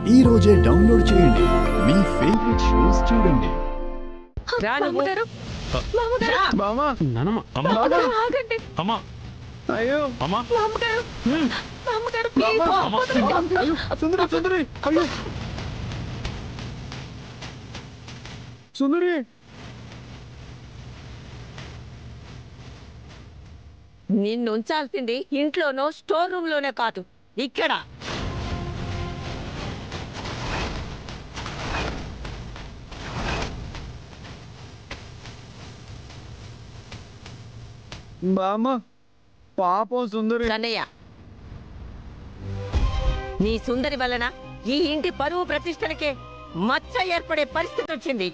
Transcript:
ఈ రోజే డౌన్లోడ్ చేయండి, మీ ఫేవరెట్ షోస్ చూడండి. మామగారు బామా ఆగండి. అమ్మా అయ్యో అమ్మా మామగారు మామగారు ప్లీజ్ వదలండి. అయ్యో సుందరి సుందరి అయ్యో సుందరి నిన్ను ఉంచాల్సింది ఇంట్లోనో స్టోర్ రూమ్ లోనే కాదు, ఇక్కడ. బామా పాపం సుందరి. కన్నయ్య, నీ సుందరి వలన ఈ ఇంటి పరువు ప్రతిష్టలకే మచ్చ ఏర్పడే పరిస్థితి వచ్చింది.